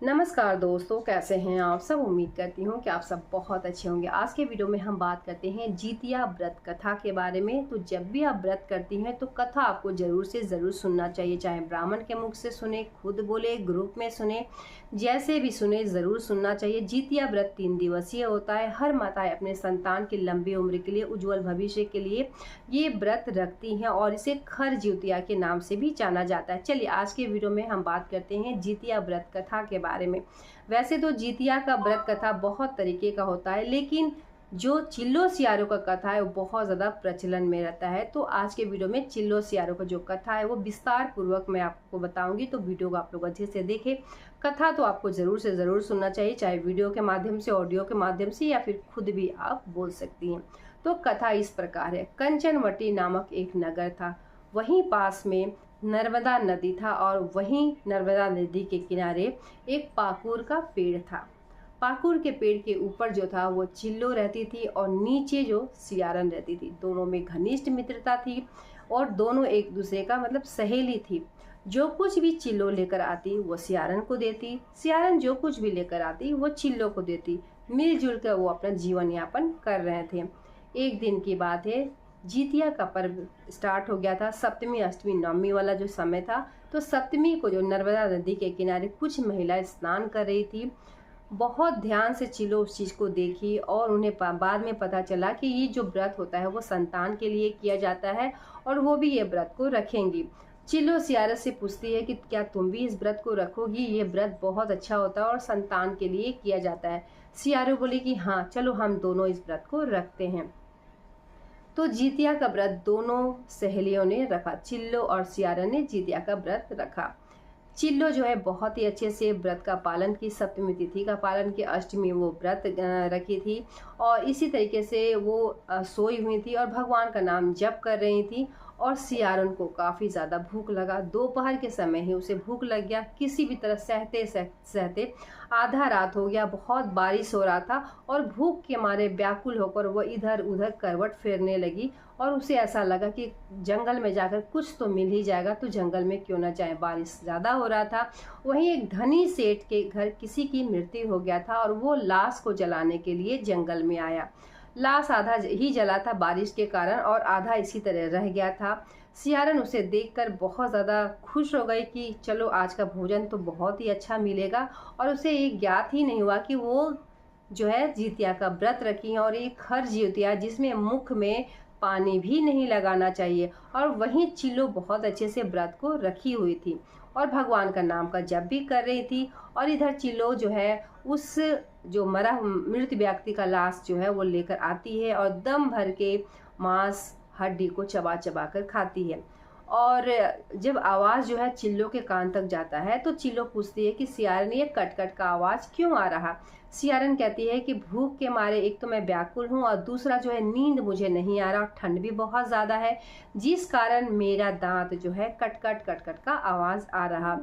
नमस्कार दोस्तों, कैसे हैं आप सब। उम्मीद करती हूँ कि आप सब बहुत अच्छे होंगे। आज के वीडियो में हम बात करते हैं जितिया व्रत कथा के बारे में। तो जब भी आप व्रत करती हैं तो कथा आपको ज़रूर से ज़रूर सुनना चाहिए, चाहे ब्राह्मण के मुख से सुने, खुद बोले, ग्रुप में सुने, जैसे भी सुने ज़रूर सुनना चाहिए। जितिया व्रत 3 दिवसीय होता है। हर माताएं अपने संतान की लंबी उम्र के लिए, उज्जवल भविष्य के लिए ये व्रत रखती हैं और इसे खर जितिया के नाम से भी जाना जाता है। चलिए आज के वीडियो में हम बात करते हैं जितिया व्रत कथा के बारे में। वैसे तो जितिया का व्रत कथा बहुत तरीके का होता है, लेकिन जो चिल्लो सियारो का कथा है वो बहुत ज़्यादा प्रचलन में रहता है। तो आज के वीडियो में चिल्लो सियारो का जो कथा है वो विस्तार पूर्वक मैं आपको बताऊंगी, तो वीडियो को आप लोग अच्छे से देखें। कथा तो आपको ज़रूर से ज़रूर सुनना चाहिए, चाहे वीडियो के माध्यम से, ऑडियो के माध्यम से, या फिर खुद भी आप बोल सकती हैं। तो कथा इस प्रकार है। कंचनवटी नामक एक नगर था, वहीं पास में नर्मदा नदी था और वहीं नर्मदा नदी के किनारे एक पाकुर का पेड़ था। पाकुर के पेड़ के ऊपर जो था वो चिल्लो रहती थी और नीचे जो सियारन रहती थी। दोनों में घनिष्ठ मित्रता थी और दोनों एक दूसरे का मतलब सहेली थी। जो कुछ भी चिल्लो लेकर आती वो सियारन को देती, सियारन जो कुछ भी लेकर आती वो चिल्लो को देती। मिलजुल कर वो अपना जीवन यापन कर रहे थे। एक दिन की बात है, जितिया का पर्व स्टार्ट हो गया था। सप्तमी, अष्टमी, नवमी वाला जो समय था, तो सप्तमी को जो नर्मदा नदी के किनारे कुछ महिलाएं स्नान कर रही थी। बहुत ध्यान से चिल्लो उस चीज़ को देखी और उन्हें बाद में पता चला कि ये जो व्रत होता है वो संतान के लिए किया जाता है और वो भी ये व्रत को रखेंगी। चिल्लो सियारत से पूछती है कि क्या तुम भी इस व्रत को रखोगी, ये व्रत बहुत अच्छा होता है और संतान के लिए किया जाता है। सियारो बोली कि हाँ चलो हम दोनों इस व्रत को रखते हैं। तो जितिया का व्रत दोनों सहेलियों ने रखा। चिल्लो और सियारन ने जितिया का व्रत रखा। चिल्लो जो है बहुत ही अच्छे से व्रत का पालन की, सप्तमी तिथि का पालन की, अष्टमी वो व्रत रखी थी और इसी तरीके से वो सोई हुई थी और भगवान का नाम जप कर रही थी। और सियारन को काफ़ी ज़्यादा भूख लगा। दोपहर के समय ही उसे भूख लग गया। किसी भी तरह सहते सहते आधा रात हो गया, बहुत बारिश हो रहा था और भूख के मारे व्याकुल होकर वो इधर उधर करवट फेरने लगी और उसे ऐसा लगा कि जंगल में जाकर कुछ तो मिल ही जाएगा, तो जंगल में क्यों ना जाए। बारिश ज़्यादा हो रहा था। वहीं एक धनी सेठ के घर किसी की मृत्यु हो गया था और वो लाश को जलाने के लिए जंगल में आया। लाश आधा ही जला था बारिश के कारण और आधा इसी तरह रह गया था। सियारन उसे देखकर बहुत ज़्यादा खुश हो गई कि चलो आज का भोजन तो बहुत ही अच्छा मिलेगा। और उसे ये ज्ञात ही नहीं हुआ कि वो जो है जितिया का व्रत रखी है और एक खर जितिया जिसमें मुख में पानी भी नहीं लगाना चाहिए। और वहीं चिल्लो बहुत अच्छे से व्रत को रखी हुई थी और भगवान का नाम का जप भी कर रही थी। और इधर चिल्लो जो है उस जो मरा मृत व्यक्ति का लाश जो है वो लेकर आती है और दम भर के मांस हड्डी को चबा चबा कर खाती है। और जब आवाज़ जो है चिल्लो के कान तक जाता है तो चिल्लो पूछती है कि सियारन ये कट कट का आवाज़ क्यों आ रहा। सियारन कहती है कि भूख के मारे एक तो मैं व्याकुल हूँ और दूसरा जो है नींद मुझे नहीं आ रहा और ठंड भी बहुत ज़्यादा है, जिस कारण मेरा दांत जो है कट कट का आवाज़ आ रहा।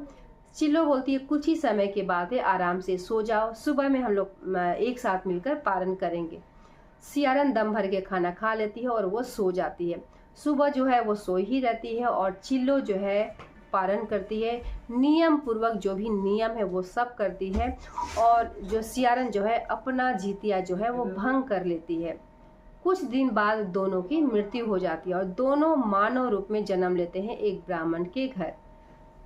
चिल्लो बोलती है कुछ ही समय के बाद है, आराम से सो जाओ, सुबह में हम लोग एक साथ मिलकर पारण करेंगे। सियारन दम भर के खाना खा लेती है और वो सो जाती है। सुबह जो है वो सोई ही रहती है और चिल्लो जो है पारण करती है। नियम पूर्वक जो भी नियम है वो सब करती है और जो सियारन जो है अपना जितिया जो है वो भंग कर लेती है। कुछ दिन बाद दोनों की मृत्यु हो जाती है और दोनों मानव रूप में जन्म लेते हैं एक ब्राह्मण के घर।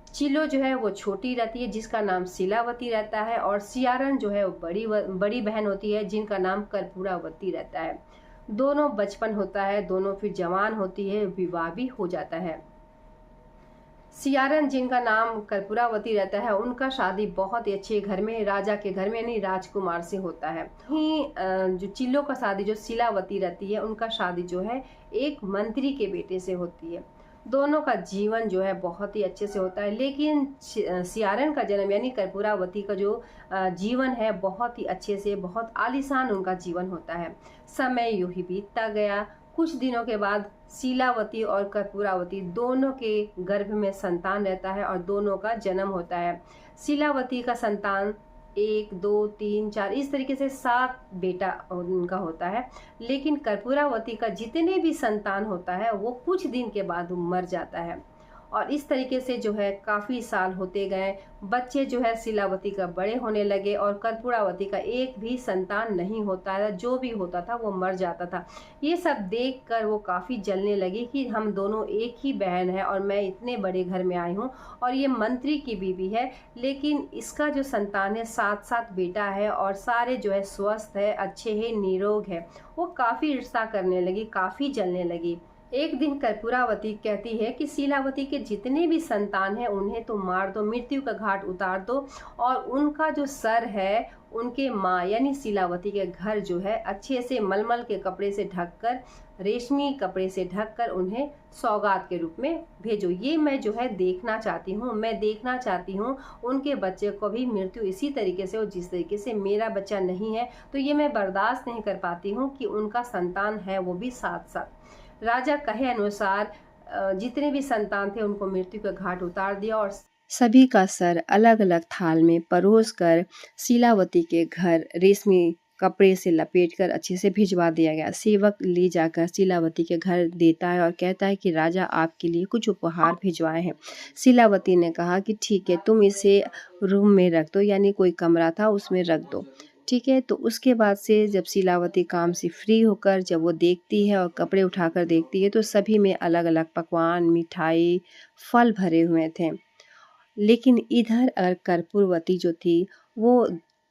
चिल्लो जो है वो छोटी रहती है जिसका नाम शिलावती रहता है और सियारन जो है वो बड़ी बहन होती है जिनका नाम कर्पूरावती रहता है। दोनों बचपन होता है, दोनों फिर जवान होती है, विवाह भी हो जाता है। सियारन जिनका नाम कर्पूरावती रहता है उनका शादी बहुत ही अच्छे घर में, राजा के घर में यानी राजकुमार से होता है। वहीं जो चिल्लो का शादी जो शिलावती रहती है उनका शादी जो है एक मंत्री के बेटे से होती है। दोनों का जीवन जो है बहुत ही अच्छे से होता है, लेकिन सियारन का जन्म यानी कर्पूरावती का जो जीवन है बहुत ही अच्छे से, बहुत आलीशान उनका जीवन होता है। समय यूं ही बीतता गया। कुछ दिनों के बाद शीलावती और कर्पूरावती दोनों के गर्भ में संतान रहता है और दोनों का जन्म होता है। शीलावती का संतान 1, 2, 3, 4 इस तरीके से 7 बेटा उनका होता है, लेकिन कर्पूरावती का जितने भी संतान होता है वो कुछ दिन के बाद मर जाता है। और इस तरीके से जो है काफ़ी साल होते गए। बच्चे जो है शीलावती का बड़े होने लगे और कर्पूरावती का एक भी संतान नहीं होता था, जो भी होता था वो मर जाता था। ये सब देखकर वो काफ़ी जलने लगी कि हम दोनों एक ही बहन है और मैं इतने बड़े घर में आई हूँ और ये मंत्री की बीवी है, लेकिन इसका जो संतान है 7-7 बेटा है और सारे जो है स्वस्थ है, अच्छे हैं, निरोग है। वो काफ़ी ईर्ष्या करने लगी, काफ़ी जलने लगी। एक दिन कर्पूरावती कहती है कि शीलावती के जितने भी संतान हैं उन्हें तो मार दो, मृत्यु का घाट उतार दो और उनका जो सर है उनके माँ यानी शीलावती के घर जो है अच्छे से मलमल के कपड़े से ढककर, रेशमी कपड़े से ढककर उन्हें सौगात के रूप में भेजो। ये मैं जो है देखना चाहती हूँ, मैं देखना चाहती हूँ उनके बच्चे को भी मृत्यु इसी तरीके से हो जिस तरीके से मेरा बच्चा नहीं है। तो ये मैं बर्दाश्त नहीं कर पाती हूँ कि उनका संतान है वो भी 7-7। राजा कहे अनुसार जितने भी संतान थे उनको मृत्यु का घाट उतार दिया और सभी का सर अलग अलग थाल में परोस कर शीलावती के घर रेशमी कपड़े से लपेटकर अच्छे से भिजवा दिया गया। सेवक ले जाकर शीलावती के घर देता है और कहता है कि राजा आपके लिए कुछ उपहार भिजवाए हैं। शीलावती ने कहा कि ठीक है, तुम इसे रूम में रख दो, यानी कोई कमरा था उसमें रख दो। ठीक है, तो उसके बाद से जब शीलावती काम से फ्री होकर जब वो देखती है और कपड़े उठाकर देखती है तो सभी में अलग अलग पकवान, मिठाई, फल भरे हुए थे। लेकिन इधर कर्पूरवती जो थी वो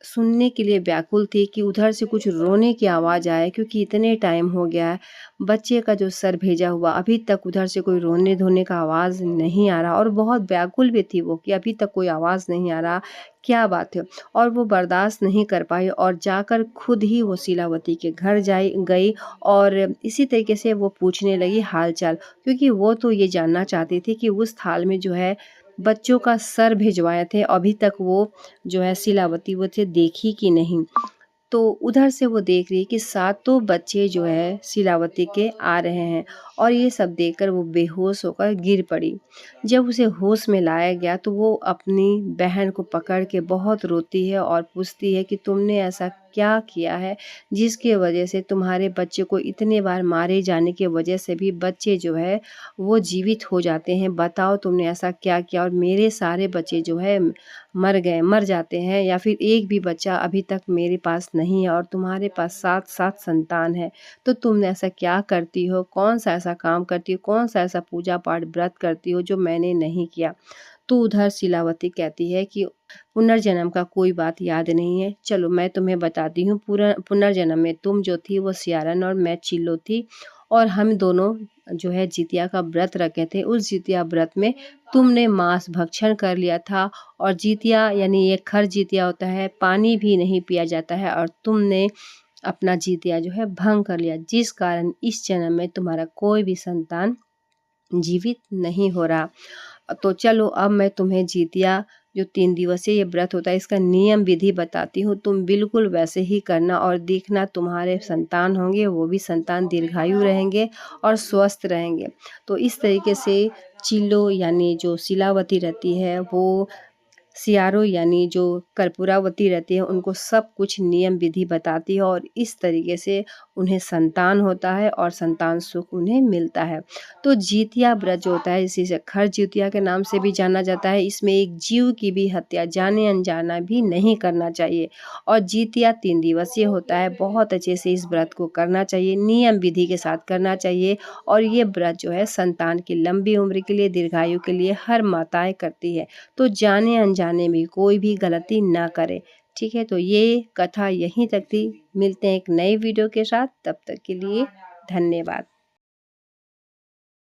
सुनने के लिए व्याकुल थी कि उधर से कुछ रोने की आवाज़ आए, क्योंकि इतने टाइम हो गया है, बच्चे का जो सर भेजा हुआ अभी तक उधर से कोई रोने धोने का आवाज़ नहीं आ रहा और बहुत व्याकुल भी थी वो कि अभी तक कोई आवाज़ नहीं आ रहा, क्या बात है। और वो बर्दाश्त नहीं कर पाई और जाकर खुद ही वो शीलावती के घर गई और इसी तरीके से वो पूछने लगी हाल चाल, क्योंकि वो तो ये जानना चाहती थी कि उस थाल में जो है बच्चों का सर भिजवाए थे, अभी तक वो जो है शीलावती वो थे देखी कि नहीं। तो उधर से वो देख रही है कि सातों बच्चे जो है शीलावती के आ रहे हैं और ये सब देखकर वो बेहोश होकर गिर पड़ी। जब उसे होश में लाया गया तो वो अपनी बहन को पकड़ के बहुत रोती है और पूछती है कि तुमने ऐसा क्या किया है जिसके वजह से तुम्हारे बच्चे को इतने बार मारे जाने की वजह से भी बच्चे जो है वो जीवित हो जाते हैं। बताओ तुमने ऐसा क्या किया और मेरे सारे बच्चे जो है मर जाते हैं, या फिर एक भी बच्चा अभी तक मेरे पास नहीं है और तुम्हारे पास 7-7 संतान है। तो तुम ऐसा क्या करती हो, कौन सा ऐसा काम करती हो, कौन सा ऐसा पूजा पाठ व्रत करती हो जो मैंने नहीं किया। तो उधर शीलावती कहती है कि पुनर्जन्म का कोई बात याद नहीं है, चलो मैं तुम्हें बताती हूँ। पूरा पुनर्जन्म में तुम जो थी वो सियारन और मैं चिल्लो थी और हम दोनों जो है जितिया का व्रत रखे थे। उस जितिया व्रत में तुमने मांस भक्षण कर लिया था और जितिया यानी ये खर जितिया होता है, पानी भी नहीं पिया जाता है और तुमने अपना जितिया जो है भंग कर लिया, जिस कारण इस जन्म में तुम्हारा कोई भी संतान जीवित नहीं हो रहा। तो चलो अब मैं तुम्हें जितिया जो 3 दिवसीय ये व्रत होता है इसका नियम विधि बताती हूँ, तुम बिल्कुल वैसे ही करना और देखना तुम्हारे संतान होंगे, वो भी संतान दीर्घायु रहेंगे और स्वस्थ रहेंगे। तो इस तरीके से चिल्लो यानी जो शीलावती रहती है वो सियारो यानी जो कर्पूरावती रहती है उनको सब कुछ नियम विधि बताती है और इस तरीके से उन्हें संतान होता है और संतान सुख उन्हें मिलता है। तो जितिया व्रत जो होता है इसी से खर जितिया के नाम से भी जाना जाता है। इसमें एक जीव की भी हत्या जाने अनजाना भी नहीं करना चाहिए और जितिया 3 दिवसीय होता है। बहुत अच्छे से इस व्रत को करना चाहिए, नियम विधि के साथ करना चाहिए और ये व्रत जो है संतान की लंबी उम्र के लिए, दीर्घायु के लिए हर माताएं करती है। तो जाने अनजाने में कोई भी गलती ना करे। ठीक है, तो ये कथा यहीं तक थी। मिलते हैं एक नई वीडियो के साथ, तब तक के लिए धन्यवाद।